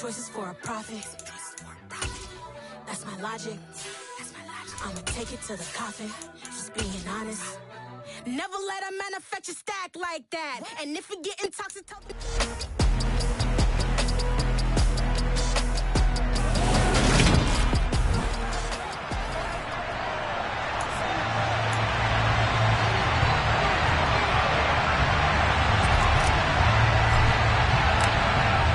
choices for a profit. That's my logic. I'ma take it to the coffin. Just being honest. Never let a manufacture stack like that. And if it getting toxic,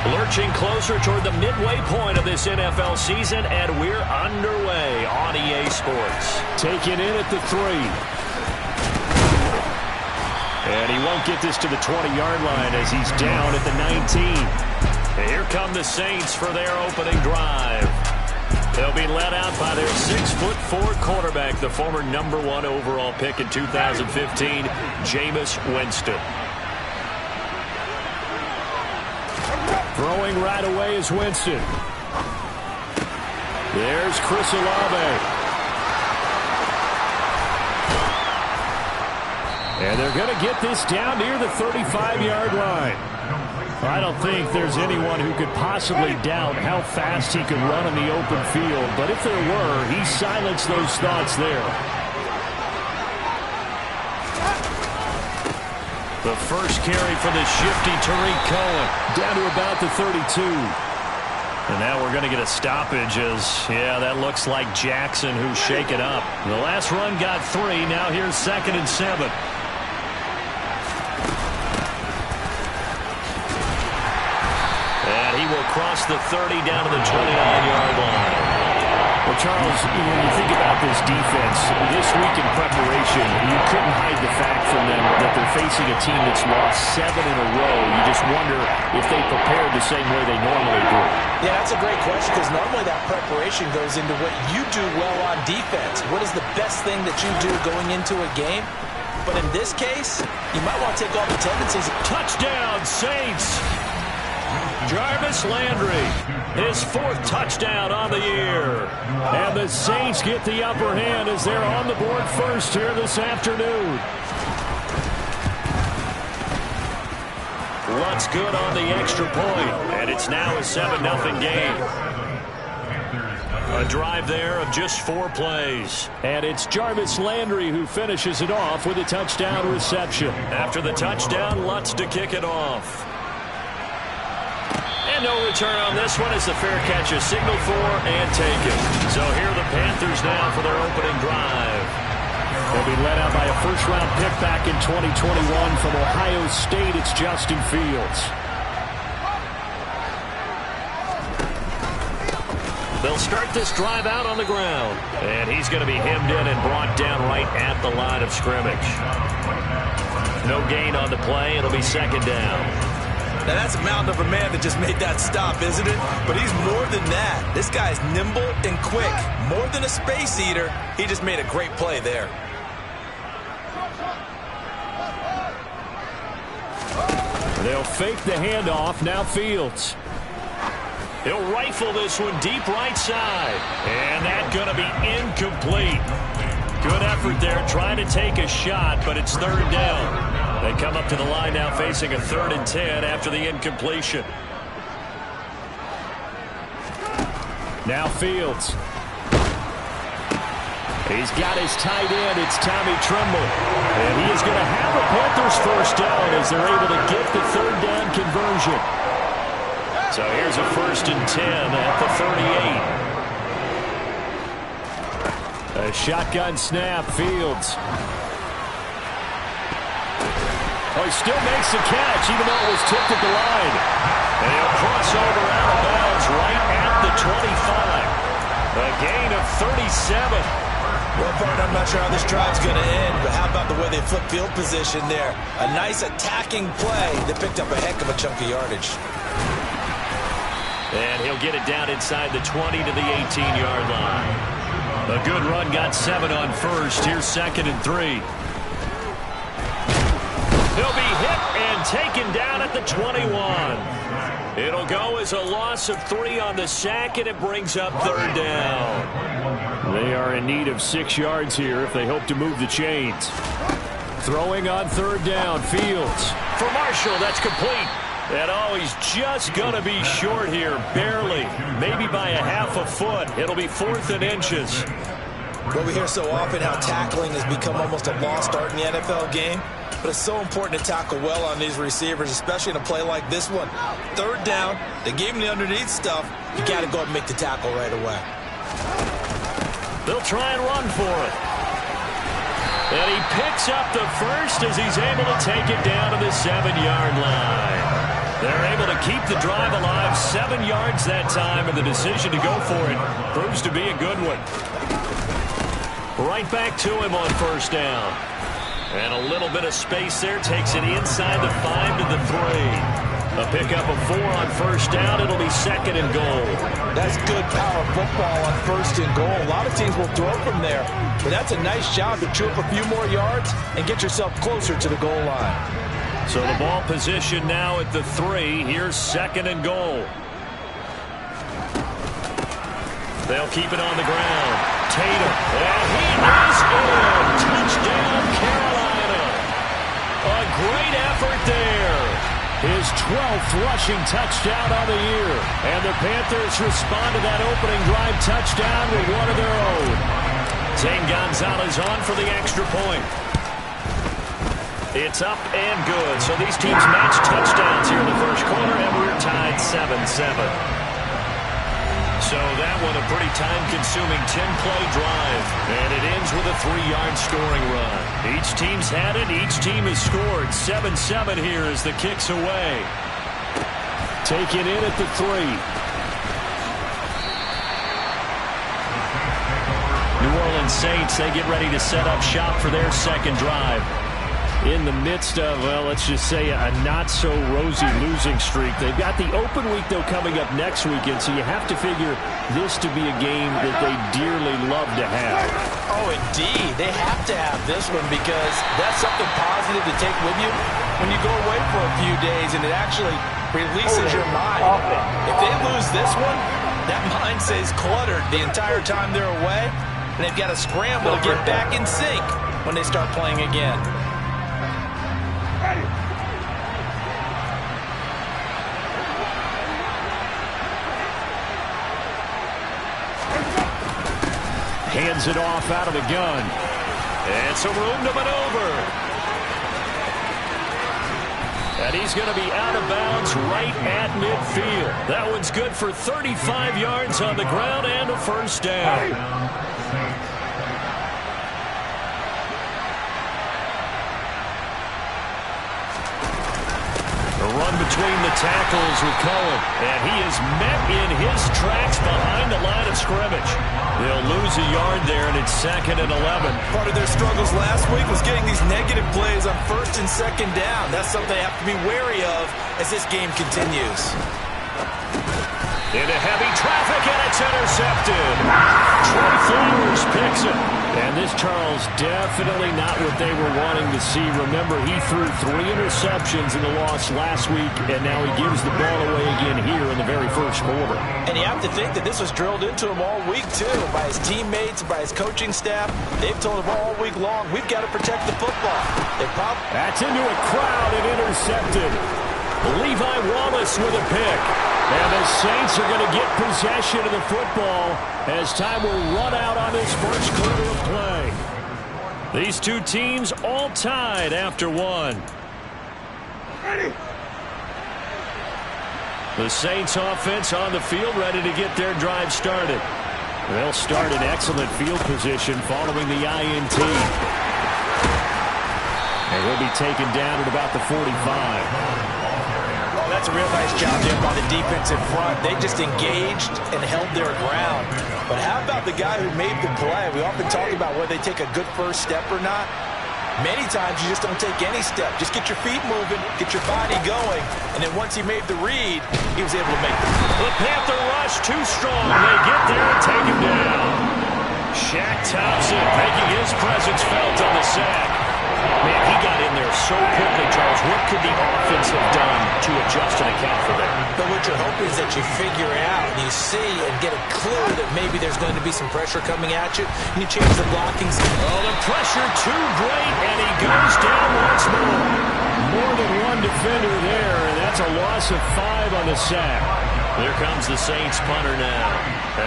lurching closer toward the midway point of this NFL season, and we're underway on EA Sports. Taking in at the 3. And he won't get this to the 20-yard line as he's down at the 19. And here come the Saints for their opening drive. They'll be led out by their 6'4" quarterback, the former #1 overall pick in 2015, Jameis Winston. Throwing right away is Winston. There's Chris Olave. And they're going to get this down near the 35-yard line. I don't think there's anyone who could possibly doubt how fast he could run in the open field. But if there were, he silenced those thoughts there. The first carry for the shifty Tariq Cohen. Down to about the 32. And now we're going to get a stoppage as, yeah, that looks like Jackson who's shaken up. The last run got 3. Now here's 2nd and 7. And he will cross the 30 down to the 29-yard line. Well, Charles, when you think about this defense, this week in preparation, you couldn't hide the fact from them that they're facing a team that's lost 7 in a row. You just wonder if they prepared the same way they normally do. Yeah, that's a great question because normally that preparation goes into what you do well on defense. What is the best thing that you do going into a game? But in this case, you might want to take all the tendencies. Touchdown, Saints! Jarvis Landry, his 4th touchdown on the year. And the Saints get the upper hand as they're on the board first here this afternoon. Lutt's good on the extra point, and it's now a 7-0 game. A drive there of just 4 plays. And it's Jarvis Landry who finishes it off with a touchdown reception. After the touchdown, Lutt's to kick it off. And no return on this one as the fair catch is signaled for and taken. So here are the Panthers now for their opening drive. They'll be led out by a first-round pick back in 2021 from Ohio State. It's Justin Fields. They'll start this drive out on the ground. And he's going to be hemmed in and brought down right at the line of scrimmage. No gain on the play. It'll be 2nd down. Now, that's a mountain of a man that just made that stop, isn't it? But he's more than that. This guy's nimble and quick. More than a space eater. He just made a great play there. They'll fake the handoff. Now Fields. He'll rifle this one deep right side. And that's going to be incomplete. Good effort there trying to take a shot, but it's 3rd down. They come up to the line now facing a 3rd and 10 after the incompletion. Now Fields. He's got his tight end. It's Tommy Tremble. And he is going to have a Panthers first down as they're able to get the 3rd down conversion. So here's a 1st and 10 at the 38. A shotgun snap. Fields. Oh, he still makes the catch, even though it was tipped at the line. And he'll cross over out of bounds right at the 25. A gain of 37. Well, partner, I'm not sure how this drive's going to end, but how about the way they flip field position there? A nice attacking play. They picked up a heck of a chunk of yardage. And he'll get it down inside the 20 to the 18-yard line. A good run got 7 on first. Here's 2nd and 3. He'll be hit and taken down at the 21. It'll go as a loss of 3 on the sack, and it brings up 3rd down. They are in need of 6 yards here if they hope to move the chains. Throwing on 3rd down, Fields. For Marshall, that's complete. And oh, he's just going to be short here, barely, maybe by a half a foot. It'll be 4th and inches. Well, we hear so often how tackling has become almost a lost art in the NFL game, but it's so important to tackle well on these receivers, especially in a play like this one. 3rd down, they gave him the underneath stuff. You got to go and make the tackle right away. They'll try and run for it. And he picks up the first as he's able to take it down to the 7-yard line. They're able to keep the drive alive, 7 yards that time, and the decision to go for it proves to be a good one. Right back to him on 1st down. And a little bit of space there, takes it inside the 5 to the 3. A pickup of 4 on 1st down. It'll be 2nd and goal. That's good power football on 1st and goal. A lot of teams will throw from there, but that's a nice job to chew up a few more yards and get yourself closer to the goal line. So the ball position now at the 3. Here's 2nd and goal. They'll keep it on the ground. Tatum. And he is in. Touchdown, Carolina. A great effort there. His 12th rushing touchdown on the year. And the Panthers respond to that opening drive touchdown with one of their own. Zane Gonzalez on for the extra point. It's up and good. So these teams match touchdowns here in the first quarter, and we're tied 7-7. So that one a pretty time-consuming 10-play drive. And it ends with a 3-yard scoring run. Each team's had it. Each team has scored. 7-7 here as the kick's away. Taken in at the 3. New Orleans Saints, they get ready to set up shop for their 2nd drive. In the midst of, well, let's just say a not-so-rosy losing streak. They've got the open week, though, coming up next weekend, so you have to figure this to be a game that they dearly love to have. Oh, indeed. They have to have this one because that's something positive to take with you when you go away for a few days, and it actually releases your mind. If they lose this one, that mind stays cluttered the entire time they're away, and they've got to scramble to get back in sync when they start playing again. Hands it off out of the gun. And some room to maneuver. And he's going to be out of bounds right at midfield. That one's good for 35 yards on the ground and a 1st down. Run between the tackles with Cohen, and he is met in his tracks behind the line of scrimmage. They'll lose a yard there, and it's 2nd and 11. Part of their struggles last week was getting these negative plays on 1st and 2nd down. That's something they have to be wary of as this game continues. Into heavy traffic, and it's intercepted. Trey Flowers picks it. And this, Charles, definitely not what they were wanting to see. Remember, he threw 3 interceptions in the loss last week, and now he gives the ball away again here in the very first quarter. And you have to think that this was drilled into him all week, too, by his teammates, by his coaching staff. They've told him all week long, we've got to protect the football. That's into a crowd and intercepted. Levi Wallace with a pick. And the Saints are going to get possession of the football as time will run out on this first quarter of play. These two teams all tied after 1. The Saints offense on the field ready to get their drive started. They'll start in excellent field position following the INT. And he'll be taken down at about the 45. That's a real nice job there by the defensive front. They just engaged and held their ground. But how about the guy who made the play? We often talk about whether they take a good first step or not. Many times you just don't take any step. Just get your feet moving, get your body going, and then once he made the read, he was able to make the Panther rush too strong. They get there and take him down. Shaq Thompson making his presence felt on the sack. Man, he got in there so quickly, Charles. What could the offense have done to adjust and account for that? But what you're hoping is that you figure out and you see and get a clue that maybe there's going to be some pressure coming at you, and you change the blocking scheme. Oh, the pressure too great, and he goes down once more. More than one defender there, and that's a loss of 5 on the sack. Here comes the Saints punter now.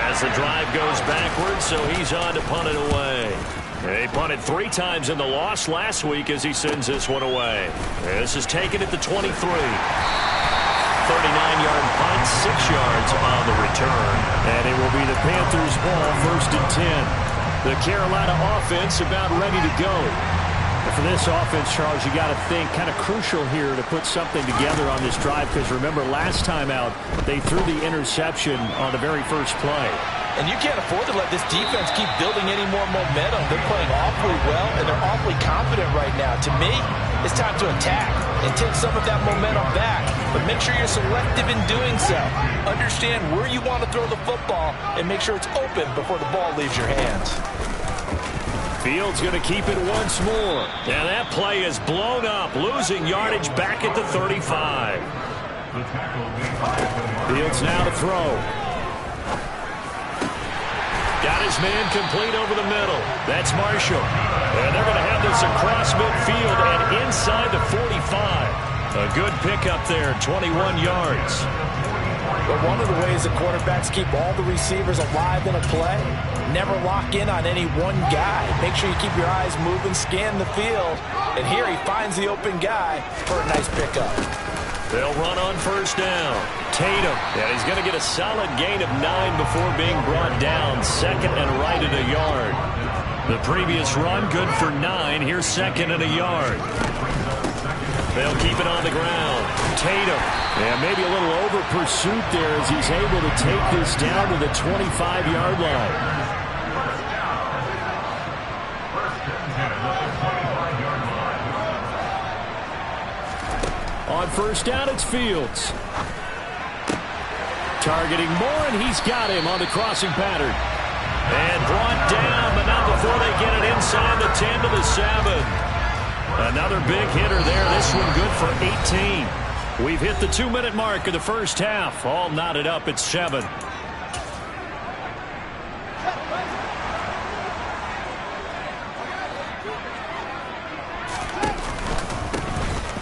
As the drive goes backwards, so he's on to punt it away. He punted 3 times in the loss last week as he sends this one away. This is taken at the 23. 39-yard punt, 6 yards on the return. And it will be the Panthers' ball, 1st and 10. The Carolina offense about ready to go. And for this offense, Charles, you got to think kind of crucial here to put something together on this drive, because remember last time out they threw the interception on the very first play. And you can't afford to let this defense keep building any more momentum. They're playing awfully well, and they're awfully confident right now. To me, it's time to attack and take some of that momentum back. But make sure you're selective in doing so. Understand where you want to throw the football and make sure it's open before the ball leaves your hands. Fields going to keep it once more. And that play is blown up, losing yardage back at the 35. Fields now to throw. Got his man complete over the middle. That's Marshall. And they're going to have this across midfield and inside the 45. A good pickup there, 21 yards. But one of the ways the quarterbacks keep all the receivers alive in a play, never lock in on any one guy. Make sure you keep your eyes moving, scan the field. And here he finds the open guy for a nice pickup. They'll run on 1st down. Tatum, and he's going to get a solid gain of 9 before being brought down. 2nd and right at a yard. The previous run, good for 9. Here's 2nd and a yard. They'll keep it on the ground. Tatum. And maybe a little over pursuit there as he's able to take this down to the 25-yard line. On 1st down, it's Fields. Targeting Moore, and he's got him on the crossing pattern. And brought down, but not before they get it inside the 10 to the 7. Another big hitter there. This one good for 18. We've hit the 2-minute mark of the first half. All knotted up at 7.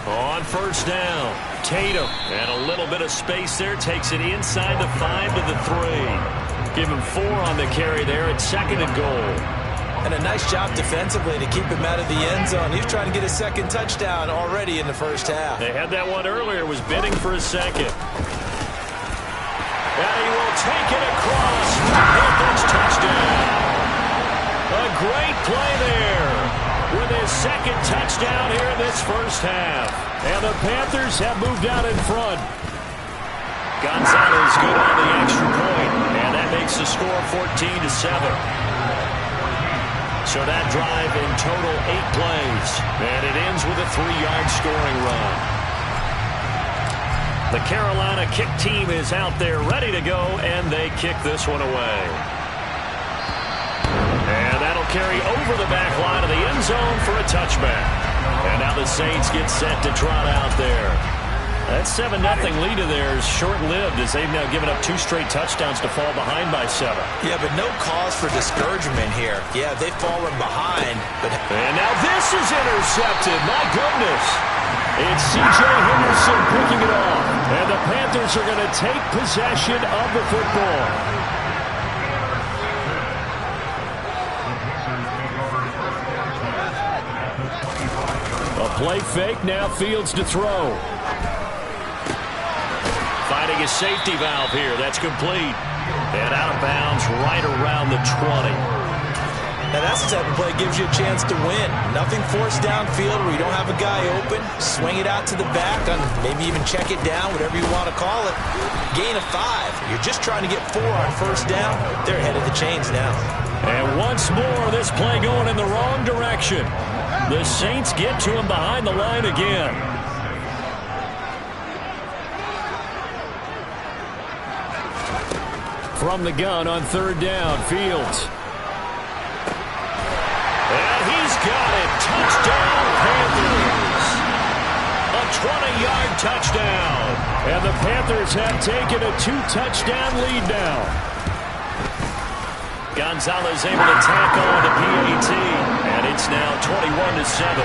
On 1st down, Tatum. And a little bit of space there. Takes it inside the 5 to the 3. Give him 4 on the carry there at 2nd and goal. And a nice job defensively to keep him out of the end zone. He was trying to get his 2nd touchdown already in the first half. They had that one earlier, was bidding for a 2nd. And he will take it across. Panthers touchdown. A great play there with his 2nd touchdown here in this first half. And the Panthers have moved out in front. Gonzalez good on the extra point, and that makes the score 14-7. So that drive in total 8 plays, and it ends with a 3-yard scoring run. The Carolina kick team is out there ready to go, and they kick this one away. And that'll carry over the back line of the end zone for a touchback. And now the Saints get set to trot out there. That 7-0 lead of theirs short-lived as they've now given up 2 straight touchdowns to fall behind by 7. Yeah, but no cause for discouragement here. Yeah, they've fallen behind. And now this is intercepted. My goodness. It's C.J. Henderson picking it off. And the Panthers are going to take possession of the football. A play fake, now Fields to throw. Finding a safety valve here. That's complete. And out of bounds right around the 20. Now that's the type of play that gives you a chance to win. Nothing forced downfield where you don't have a guy open. Swing it out to the back, and maybe even check it down, whatever you want to call it. Gain of 5. You're just trying to get 4 on 1st down. They're ahead of the chains now. And once more, this play going in the wrong direction. The Saints get to him behind the line again. From the gun on 3rd down, Fields. And he's got it. Touchdown, Panthers. A 20-yard touchdown. And the Panthers have taken a 2-touchdown lead now. Gonzalez able to tackle the PAT. And it's now 21-7.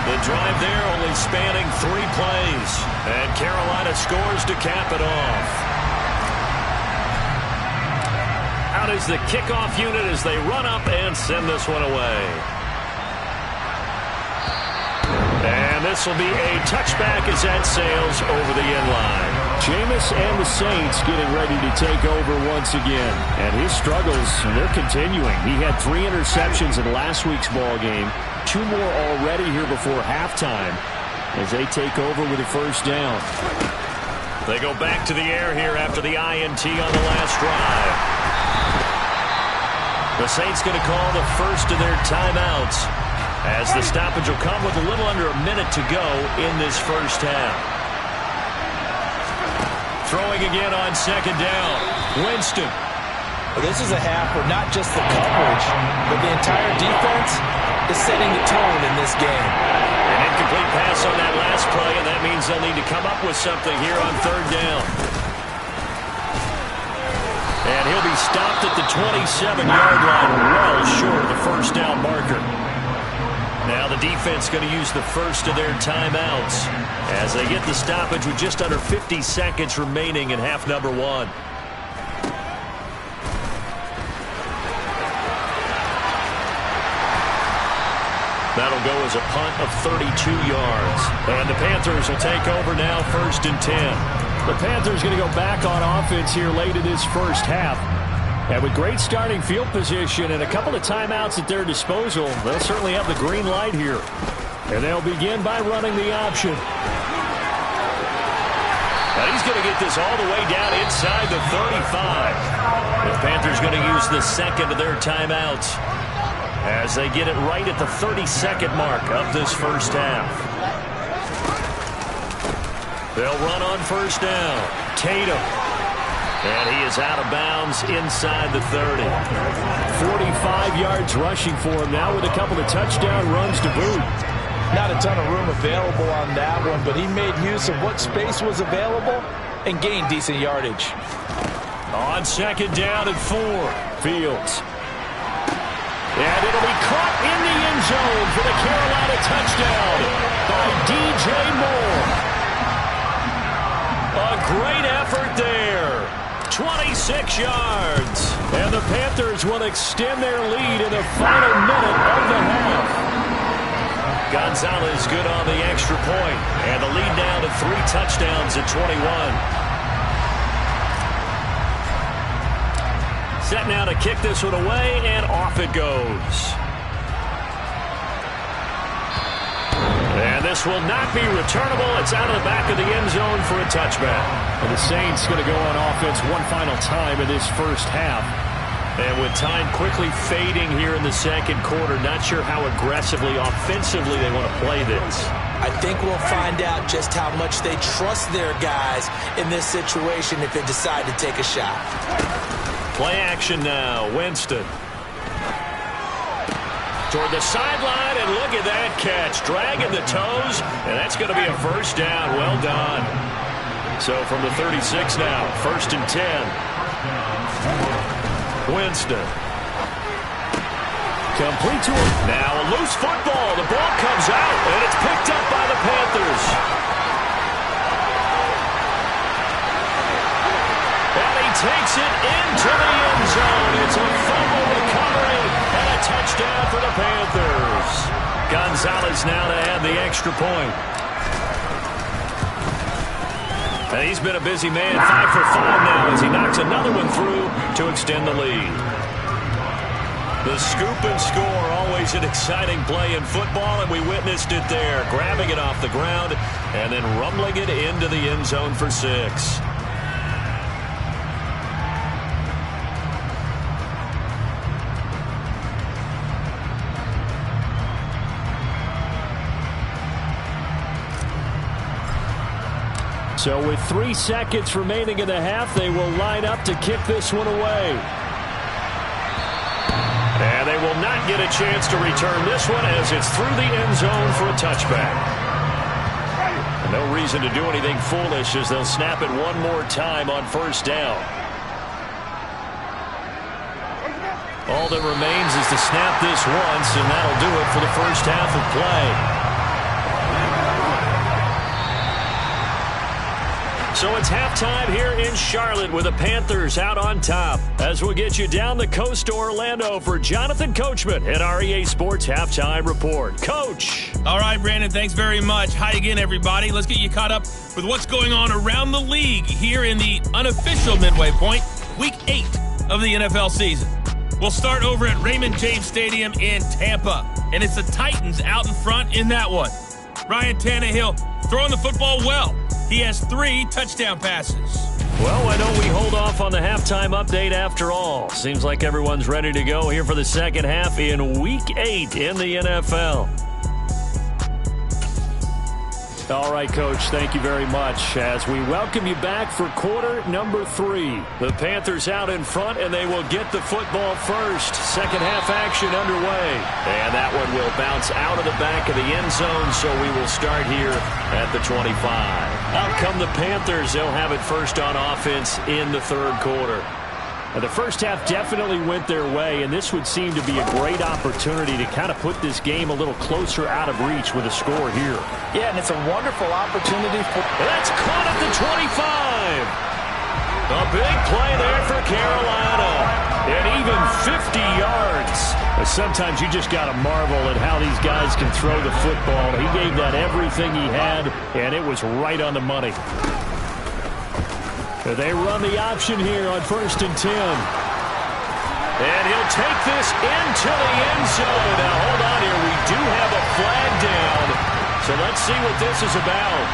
The drive there only spanning 3 plays. And Carolina scores to cap it off. Out is the kickoff unit as they run up and send this one away. And this will be a touchback as that sails over the end line. Jameis and the Saints getting ready to take over once again. And his struggles, they're continuing. He had 3 interceptions in last week's ball game. 2 more already here before halftime as they take over with a first down. They go back to the air here after the INT on the last drive. The Saints going to call the first of their timeouts as the stoppage will come with a little under a minute to go in this first half. Throwing again on second down. Winston. Well, this is a half where not just the coverage, but the entire defense is setting the tone in this game. An incomplete pass on that last play, and that means they'll need to come up with something here on third down. And he'll be stopped at the 27-yard line, well short of the first down marker. Now the defense going to use the first of their timeouts as they get the stoppage with just under 50 seconds remaining in half number 1. That'll go as a punt of 32 yards. And the Panthers will take over now, first and 10. The Panthers going to go back on offense here late in this first half. And with great starting field position and a couple of timeouts at their disposal, they'll certainly have the green light here. And they'll begin by running the option. Now he's going to get this all the way down inside the 35. The Panthers going to use the second of their timeouts as they get it right at the 32nd mark of this first half. They'll run on first down. Tatum. And he is out of bounds inside the 30. 45 yards rushing for him now with a couple of touchdown runs to boot. Not a ton of room available on that one, but he made use of what space was available and gained decent yardage. On second down and 4. Fields. And it'll be caught in the end zone for the Carolina touchdown by DJ Moore. A great effort there. 26 yards. And the Panthers will extend their lead in the final minute of the half. Gonzalez good on the extra point. And the lead now to 3 touchdowns at 21. Set now to kick this one away, and off it goes. And this will not be returnable. It's out of the back of the end zone for a touchback. And the Saints going to go on offense one final time in this first half. And with time quickly fading here in the second quarter, not sure how aggressively, offensively they want to play this. I think we'll find out just how much they trust their guys in this situation if they decide to take a shot. Play action now. Winston. Toward the sideline, and look at that catch. Dragging the toes, and that's going to be a first down. Well done. So from the 36 now, first and 10. Winston. Complete to him. Now a loose football. The ball comes out, and it's picked up by the Panthers. And he takes it into the end zone. It's a fumble recovery and a touchdown for the Panthers. Gonzalez now to add the extra point. And he's been a busy man, 5 for 5 now as he knocks another one through to extend the lead. The scoop and score, always an exciting play in football, and we witnessed it there, grabbing it off the ground and then rumbling it into the end zone for 6. So with 3 seconds remaining in the half, they will line up to kick this one away. And they will not get a chance to return this one as it's through the end zone for a touchback. And no reason to do anything foolish as they'll snap it one more time on first down. All that remains is to snap this once, and that'll do it for the first half of play. So it's halftime here in Charlotte with the Panthers out on top. As we'll get you down the coast to Orlando for Jonathan Coachman at our EA Sports Halftime Report. Coach. All right, Brandon, thanks very much. Hi again, everybody. Let's get you caught up with what's going on around the league here in the unofficial midway point, Week 8 of the NFL season. We'll start over at Raymond James Stadium in Tampa, and it's the Titans out in front in that one. Ryan Tannehill throwing the football well. He has 3 touchdown passes. Well, why don't we hold off on the halftime update after all? Seems like everyone's ready to go here for the second half in Week 8 in the NFL. All right, Coach, thank you very much as we welcome you back for quarter number 3. The Panthers out in front, and they will get the football first. Second half action underway. And that one will bounce out of the back of the end zone, so we will start here at the 25. Out come the Panthers. They'll have it first on offense in the third quarter. The first half definitely went their way, and this would seem to be a great opportunity to kind of put this game a little closer out of reach with a score here. Yeah, and it's a wonderful opportunity for... That's caught at the 25. A big play there for Carolina. And even 50 yards. Sometimes you just got to marvel at how these guys can throw the football. He gave that everything he had, and it was right on the money. They run the option here on 1st and 10. And he'll take this into the end zone. Now, hold on here. We do have a flag down. So let's see what this is about.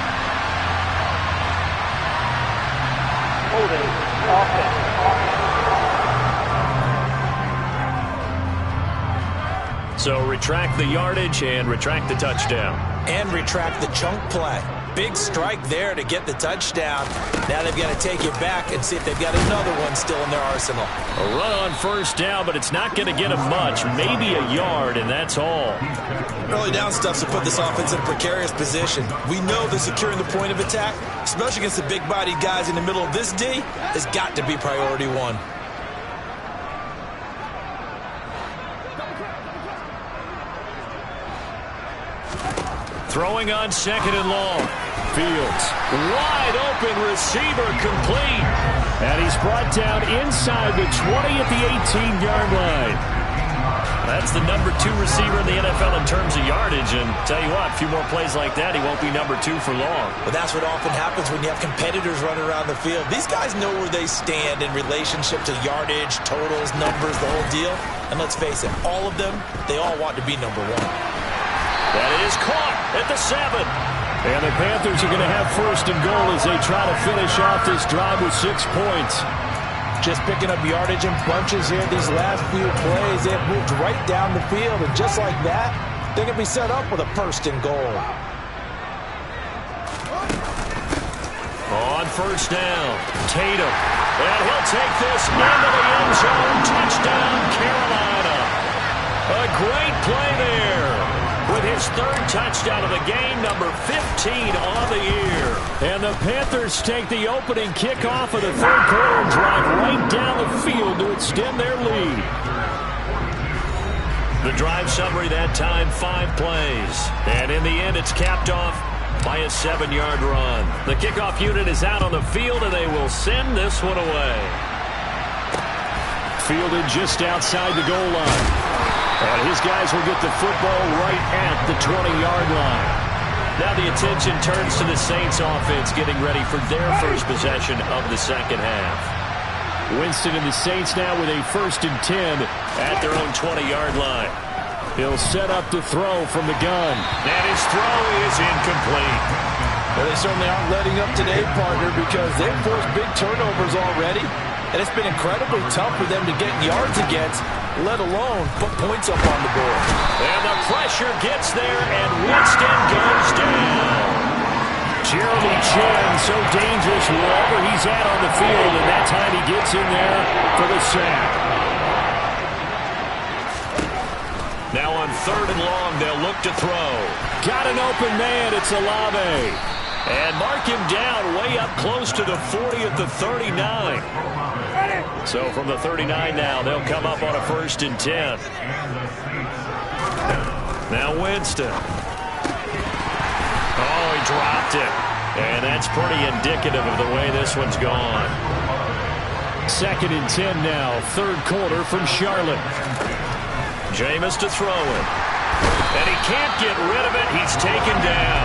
Holding offense. So retract the yardage and retract the touchdown. And retract the chunk play. Big strike there to get the touchdown. Now they've got to take it back and see if they've got another one still in their arsenal. A run on first down, but it's not going to get them much. Maybe a yard, and that's all. Early down stuff to put this offense in a precarious position. We know that securing the point of attack, especially against the big-bodied guys in the middle of this D, has got to be priority 1. Throwing on 2nd and long. Fields. Wide open receiver complete. And he's brought down inside the 20 at the 18-yard line. That's the number 2 receiver in the NFL in terms of yardage. And tell you what, a few more plays like that, he won't be number 2 for long. But that's what often happens when you have competitors running around the field. These guys know where they stand in relationship to yardage, totals, numbers, the whole deal. And let's face it, all of them, they all want to be number 1. That is caught at the 7. And the Panthers are going to have 1st and goal as they try to finish off this drive with 6 points. Just picking up yardage in bunches here these last few plays. They have moved right down the field, and just like that, they're going to be set up with a 1st and goal. On 1st down, Tatum. And he'll take this into the end zone. Touchdown, Carolina. A great play there. With his 3rd touchdown of the game, number 15 on the year. And the Panthers take the opening kickoff of the 3rd quarter and drive right down the field to extend their lead. The drive summary that time, 5 plays. And in the end, it's capped off by a 7-yard run. The kickoff unit is out on the field, and they will send this one away. Fielded just outside the goal line. And his guys will get the football right at the 20-yard line. Now the attention turns to the Saints offense getting ready for their first possession of the second half. Winston and the Saints now with a 1st and 10 at their own 20-yard line. He'll set up to throw from the gun. And his throw is incomplete. Well, they certainly aren't letting up today, partner, because they've forced big turnovers already. And it's been incredibly tough for them to get yards against, let alone put points up on the board. And the pressure gets there, and Winston goes down. Jeremy Chin, so dangerous wherever he's at on the field, and that time he gets in there for the sack. Now on 3rd and long, they'll look to throw. Got an open man, it's Olave. And mark him down way up close to the 40 at the 39. So from the 39 now, they'll come up on a 1st and 10. Now Winston. Oh, he dropped it. And that's pretty indicative of the way this one's gone. 2nd and 10 now, 3rd quarter from Charlotte. Jameis to throw it. And he can't get rid of it. He's taken down.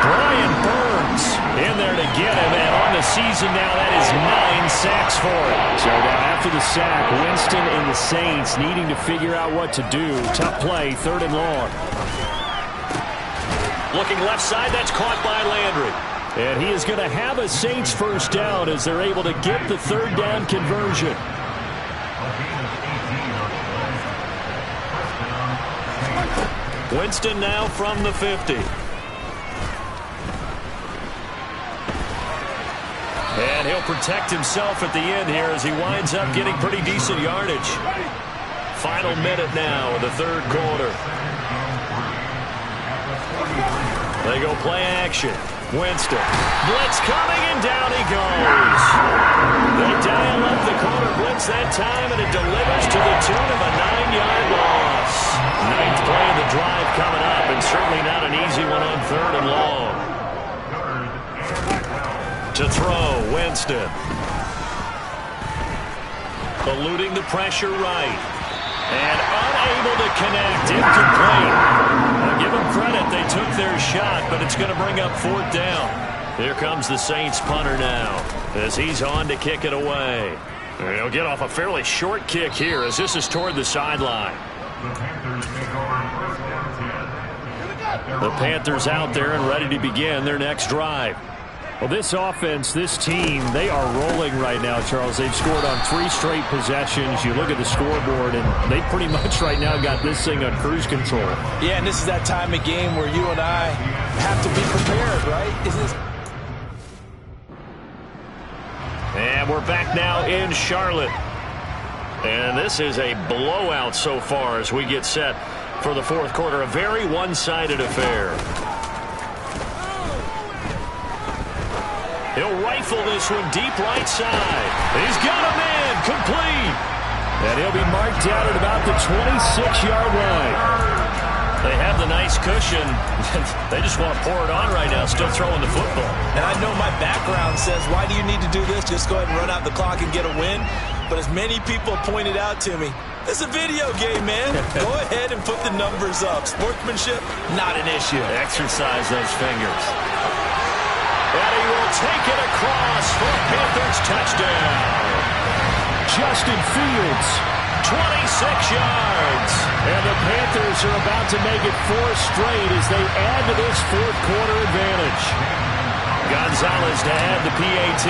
Brian Burns in there to get him. And on the season now, that is 9 sacks for him. So now after the sack, Winston and the Saints needing to figure out what to do. Tough play, 3rd and long. Looking left side, that's caught by Landry. And he is going to have a Saints first down as they're able to get the 3rd down conversion. Winston now from the 50. And he'll protect himself at the end here as he winds up getting pretty decent yardage. Final minute now of the 3rd quarter. They go play action. Winston. Blitz coming, and down he goes. They dial up the corner blitz that time, and it delivers to the tune of a 9-yard loss. 9th play of the drive coming up, and certainly not an easy one on 3rd and long. To throw, Winston. Eluding the pressure right. And unable to connect. Incomplete. I'll give them credit. They took their shot, but it's going to bring up 4th down. Here comes the Saints punter now as he's on to kick it away. And he'll get off a fairly short kick here as this is toward the sideline. The Panthers out there and ready to begin their next drive. Well, this offense, this team, they are rolling right now, Charles. They've scored on 3 straight possessions. You look at the scoreboard, and they pretty much right now got this thing on cruise control. Yeah, and this is that time of game where you and I have to be prepared, right? And we're back now in Charlotte. And this is a blowout so far as we get set for the 4th quarter. A very one-sided affair. He'll rifle this one deep right side. He's got him in. Complete. And he'll be marked out at about the 26-yard line. They have the nice cushion. They just want to pour it on right now, still throwing the football. And I know my background says, why do you need to do this? Just go ahead and run out the clock and get a win. But as many people pointed out to me, it's a video game, man. Go ahead and put the numbers up. Sportsmanship, not an issue. Exercise those fingers. And he will take it across for a Panthers touchdown. Justin Fields. 26 yards. And the Panthers are about to make it 4 straight as they add to this 4th quarter advantage. Gonzalez to add the PAT.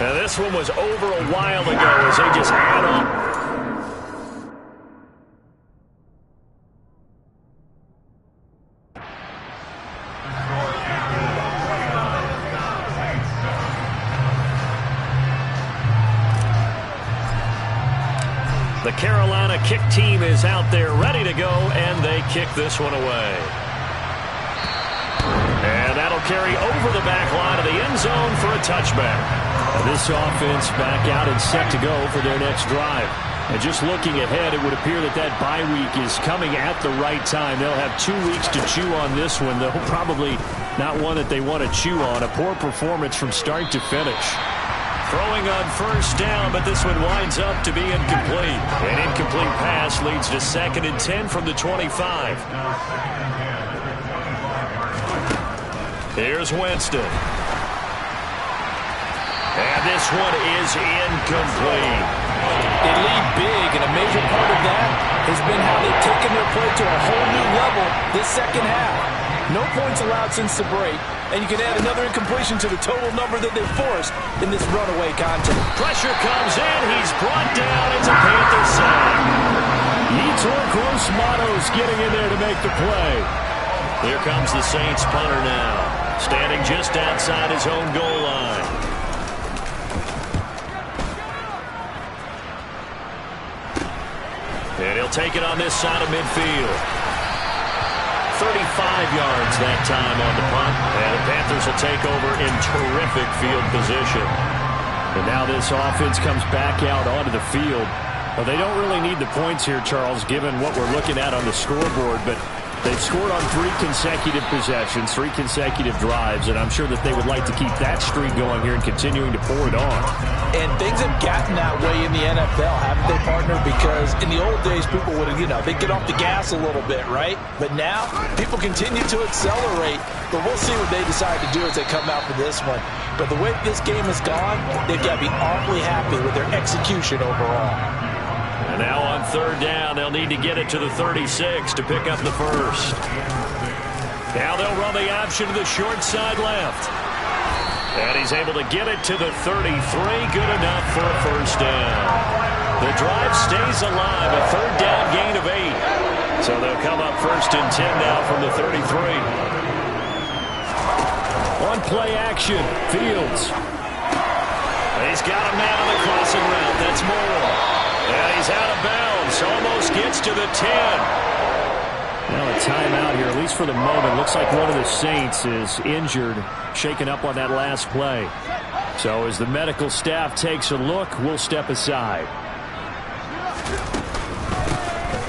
Now this one was over a while ago as they just add on. The Carolina kick team is out there ready to go, and they kick this one away. And that'll carry over the back line of the end zone for a touchback. And this offense back out and set to go for their next drive. And just looking ahead, it would appear that that bye week is coming at the right time. They'll have 2 weeks to chew on this one, though probably not one that they want to chew on. A poor performance from start to finish. Throwing on first down, but this one winds up to be incomplete. An incomplete pass leads to 2nd and 10 from the 25. Here's Winston. And this one is incomplete. They lead big, and a major part of that has been how they've taken their play to a whole new level this second half. No points allowed since the break, and you can add another incompletion to the total number that they've forced in this runaway contest. Pressure comes in. He's brought down. It's a Panther sack. Yetur Gross-Matos getting in there to make the play. Here comes the Saints punter now, standing just outside his own goal line. And he'll take it on this side of midfield. 35 yards that time on the punt. And the Panthers will take over in terrific field position. And now this offense comes back out onto the field. Well, they don't really need the points here, Charles, given what we're looking at on the scoreboard. But They've scored on 3 consecutive possessions, 3 consecutive drives, and I'm sure that they would like to keep that streak going here and continuing to pour it on. And things have gotten that way in the NFL, haven't they, partner? Because in the old days, people would, they'd get off the gas a little bit, right? But now, people continue to accelerate. But we'll see what they decide to do as they come out for this one. But the way this game has gone, they've got to be awfully happy with their execution overall. And now on 3rd down, they'll need to get it to the 36 to pick up the first. Now they'll run the option to the short side left. And he's able to get it to the 33. Good enough for a first down. The drive stays alive. A 3rd down gain of 8. So they'll come up 1st and 10 now from the 33. On play action, Fields. He's got a man on the crossing route. That's Moore. And he's out of bounds. Almost gets to the 10. Now a timeout here, at least for the moment. Looks like one of the Saints is injured, shaken up on that last play. So as the medical staff takes a look, we'll step aside.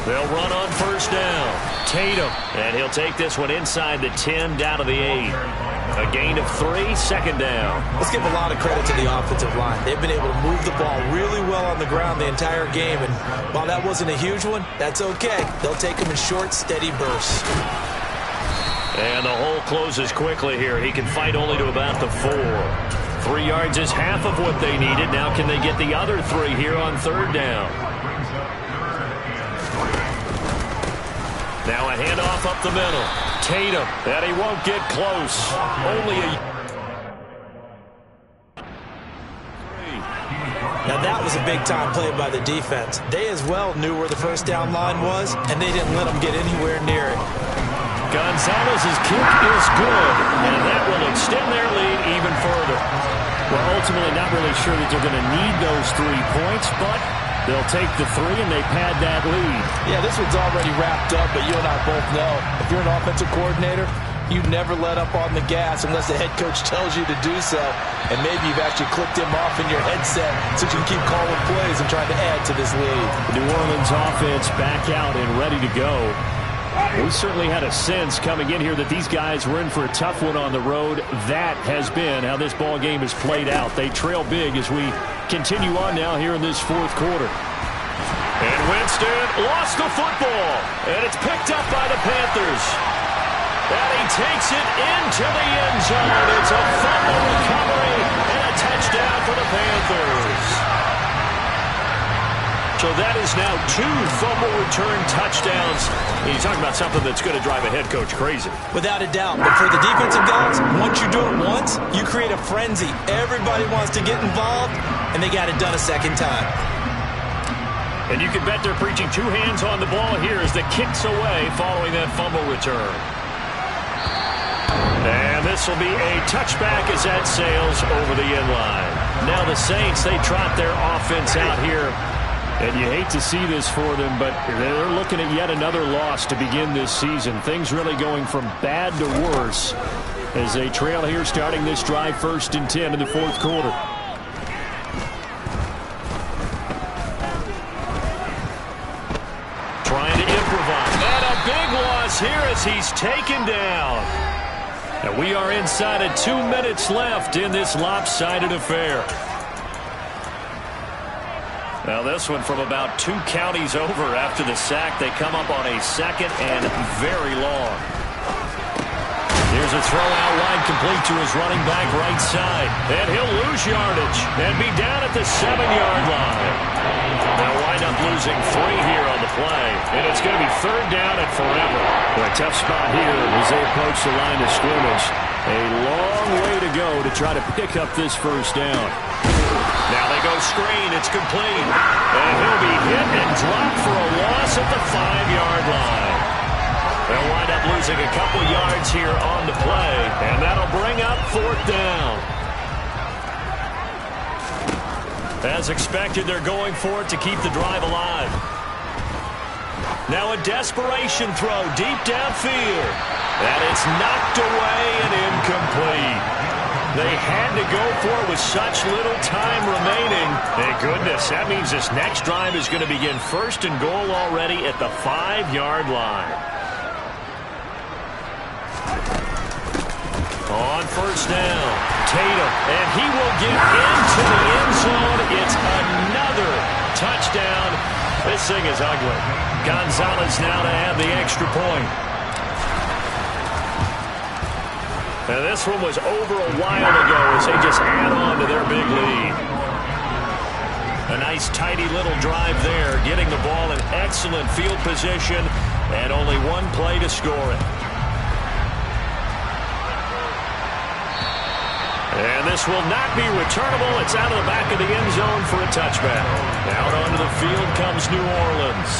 They'll run on 1st down. Tatum. And he'll take this one inside the 10 down to the 8. A gain of 3, 2nd down. Let's give a lot of credit to the offensive line. They've been able to move the ball really well on the ground the entire game. And while that wasn't a huge one, that's okay. They'll take them in short, steady bursts. And the hole closes quickly here. He can fight only to about the 4. 3 yards is half of what they needed. Now can they get the other 3 here on 3rd down? Now a handoff up the middle. Tatum, and he won't get close. Only a... Now that was a big-time play by the defense. They as well knew where the 1st down line was, and they didn't let them get anywhere near it. Gonzalez's kick is good, and that will extend their lead even further. Well, ultimately not really sure that they're going to need those 3 points, but they'll take the 3 and they pad that lead. Yeah, this one's already wrapped up, but you and I both know if you're an offensive coordinator, you never let up on the gas unless the head coach tells you to do so. And maybe you've actually clicked him off in your headset so you can keep calling plays and trying to add to this lead. The New Orleans offense back out and ready to go. We certainly had a sense coming in here that these guys were in for a tough one on the road. That has been how this ball game has played out. They trail big as we continue on now here in this 4th quarter. And Winston lost the football, and it's picked up by the Panthers. And he takes it into the end zone. It's a fumble recovery and a touchdown for the Panthers. So that is now 2 fumble return touchdowns. And you talk about something that's going to drive a head coach crazy. Without a doubt. But for the defensive guys, once you do it once, you create a frenzy. Everybody wants to get involved, and they got it done a 2nd time. And you can bet they're preaching 2 hands on the ball here as the kick's away following that fumble return. And this will be a touchback as that sails over the end line. Now the Saints, they trot their offense out here. And you hate to see this for them, but they're looking at yet another loss to begin this season. Things really going from bad to worse as they trail here starting this drive 1st and 10 in the 4th quarter. Trying to improvise. And a big loss here as he's taken down. And we are inside of 2 minutes left in this lopsided affair. Now this one from about 2 counties over after the sack. They come up on a 2nd and very long. Here's a throw out wide complete to his running back right side. And he'll lose yardage and be down at the 7-yard line. They'll wind up losing 3 here on the play. And it's going to be 3rd down and forever. A tough spot here as they approach the line of scrimmage. A long way to go to try to pick up this 1st down. Now they go screen. It's complete. And he'll be hit and dropped for a loss at the 5-yard line. They'll wind up losing a couple yards here on the play. And that'll bring up 4th down. As expected, they're going for it to keep the drive alive. Now a desperation throw deep downfield. And it's knocked away and incomplete. They had to go for it with such little time remaining. Thank goodness. That means this next drive is going to begin 1st and goal already at the 5-yard line. on first down. Tatum, and he will get into the end zone. It's another touchdown. This thing is ugly. Gonzalez now to add the extra point. And this one was over a while ago as they just add on to their big lead. A nice tidy little drive there, getting the ball in excellent field position, and only one play to score it. And this will not be returnable. It's out of the back of the end zone for a touchback. Out onto the field comes New Orleans.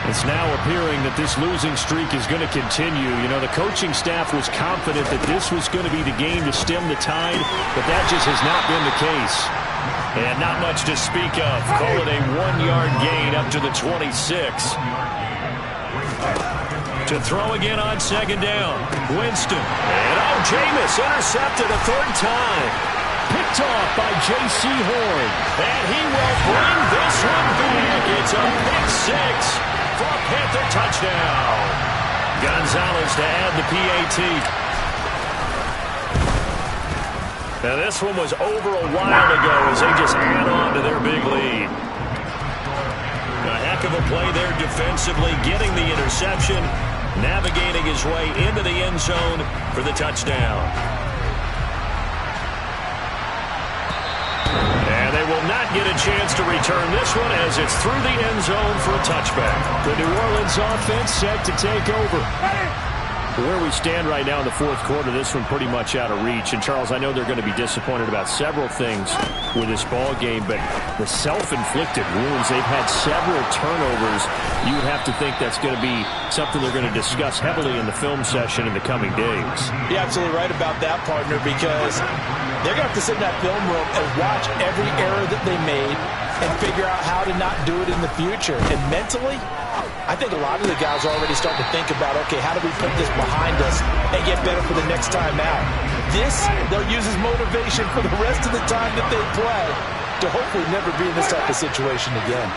It's now appearing that this losing streak is going to continue. You know, the coaching staff was confident that this was going to be the game to stem the tide, but that just has not been the case. And not much to speak of. Call it a 1-yard gain up to the 26. To throw again on second down. Winston. And Jameis intercepted a third time. Picked off by J.C. Horn. And he will bring this one back. It's a pick six for a Panther touchdown. Gonzalez to add the PAT. Now this one was over a while ago as they just add on to their big lead. A heck of a play there defensively, getting the interception, navigating his way into the end zone for the touchdown. And they will not get a chance to return this one as it's through the end zone for a touchback. The New Orleans offense set to take over. Where we stand right now in the fourth quarter, this one pretty much out of reach. And, Charles, I know they're going to be disappointed about several things with this ball game, but the self-inflicted wounds, they've had several turnovers. You would have to think that's going to be something they're going to discuss heavily in the film session in the coming days. You're absolutely right about that, partner, because they're going to have to sit in that film room and watch every error that they made and figure out how to not do it in the future. And mentally, I think a lot of the guys are already starting to think about, okay, how do we put this behind us and get better for the next time out? This, they'll use as motivation for the rest of the time that they play to hopefully never be in this type of situation again.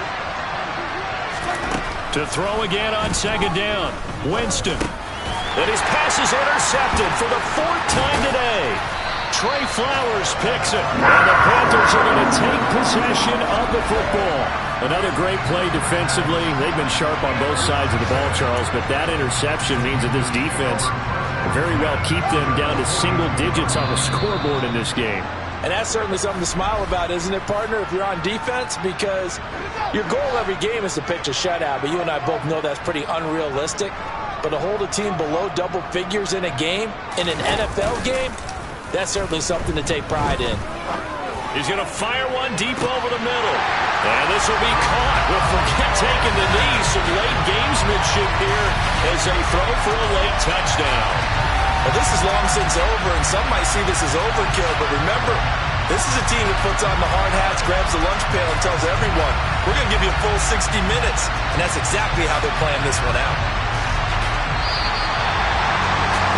To throw again on second down, Winston. And his pass is intercepted for the fourth time today. Trey Flowers picks it. And the Panthers are going to take possession of the football. Another great play defensively. They've been sharp on both sides of the ball, Charles, but that interception means that this defense will very well keep them down to single digits on the scoreboard in this game. And that's certainly something to smile about, isn't it, partner, if you're on defense? Because your goal every game is to pitch a shutout, but you and I both know that's pretty unrealistic. But to hold a team below double figures in a game, in an NFL game, that's certainly something to take pride in. He's going to fire one deep over the middle. And this will be caught with Forget taking the knee. Some late gamesmanship here as they throw for a late touchdown. Well, this is long since over, and some might see this as overkill. But remember, this is a team that puts on the hard hats, grabs the lunch pail, and tells everyone, we're going to give you a full 60 minutes. And that's exactly how they're playing this one out.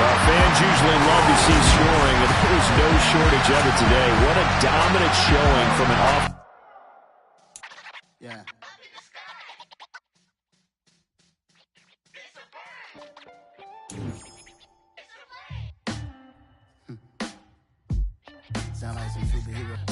Well, fans usually love to see scoring, and there's no shortage of it today. What a dominant showing from an off. Yeah. Sound like some superhero.